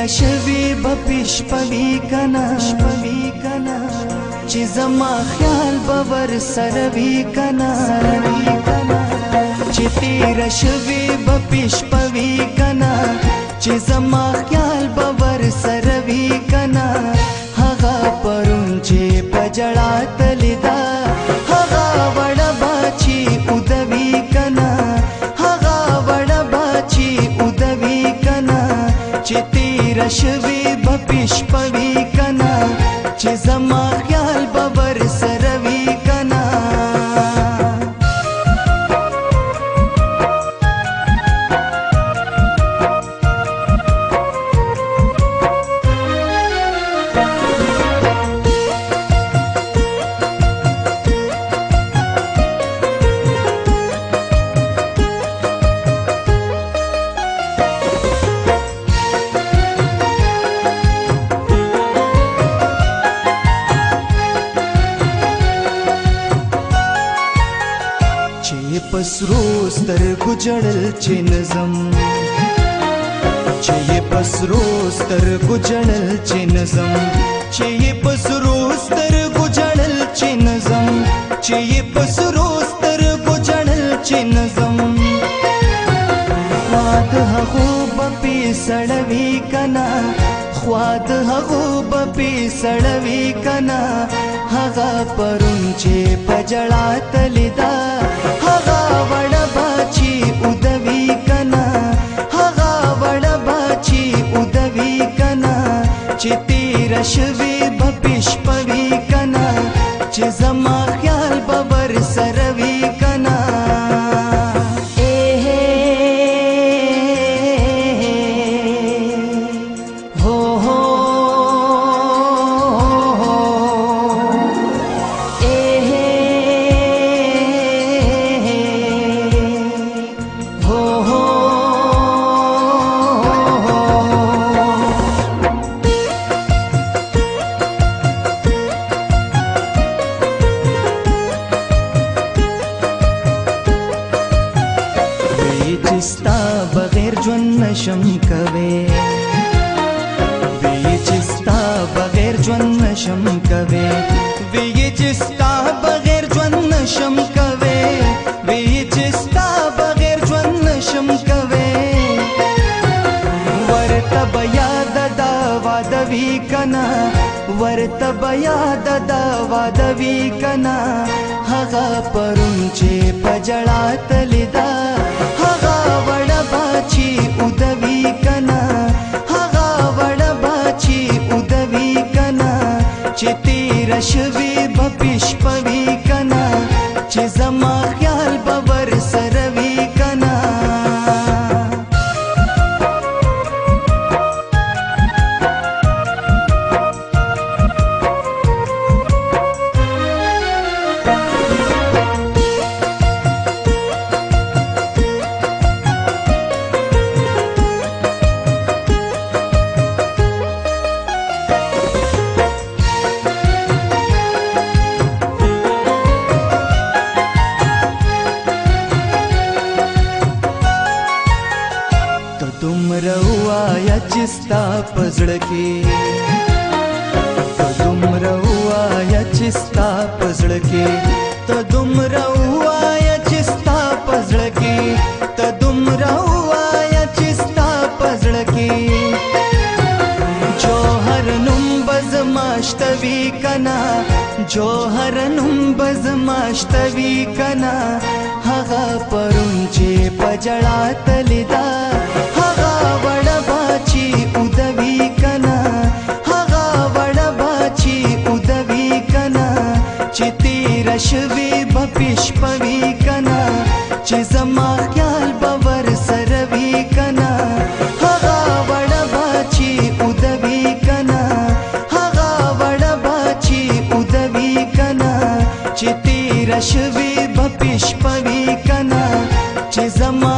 شوی بپیش پوی کنا چې زما خیال باور سره وی کنا چې تیر شوی بپیش پوی کنا چې زما خیال باور سره وی کنا هغه پرون چې پجړا تلدا هغه وړ باچی ودوی کنا هغه وړ باچی ودوی کنا چې تیر شوی بپیش پوی کنا چې زما خیال باور سره وی کنا پسرو سترګو جړل چې نظم چې پسرو سترګو جړل چې نظم چې پسرو سترګو جړل چې نظم چې پسرو سترګو جړل چې نظم خواد هغو بپی سړوي کنا خواد هغو بپی سړوي کنا هغه پرون چې پجړا تلدا هغه وړ باچی ودوی کنا هغه وړ باچی ودوی کنا چې تیر شوی بپیش پوی کنا چې زما خیال باور سره وی کنا چستا بغیر ژوند نشم کوي وی چستا بغیر ژوند نشم کوي وی چستا بغیر ژوند نشم کوي وی چستا بغیر ژوند نشم کوي ورته بیا د وادوي کنا ورته بیا د وادوي کنا هغه پرون چې پجړا تلدا وړ باچی ودوی کنا هغه وړ باچی ودوی کنا چې تیر شوی بپیش پوی کنا چې زما خیال باور سره وی کنا روایا چستا پزړه کې ته دومره وایا چستا پزړه کې ته دومره وایا چستا پزړه کې ته دومره وایا چستا پزړه کې جوهر نوم بزماشتوي کنا جوهر نوم بزماشتوي کنا هغه پرون چې پجړا تلدا هغه وړ باچی ودوی کنا هغه وړ باچی ودوی کنا چې تیر شوی بپیش پوی کنا چې زما خیال باور سره وی کنا هغه وړ باچی ودوی کنا هغه وړ باچی ودوی کنا چې تیر شوی بپیش پوی کنا چې زما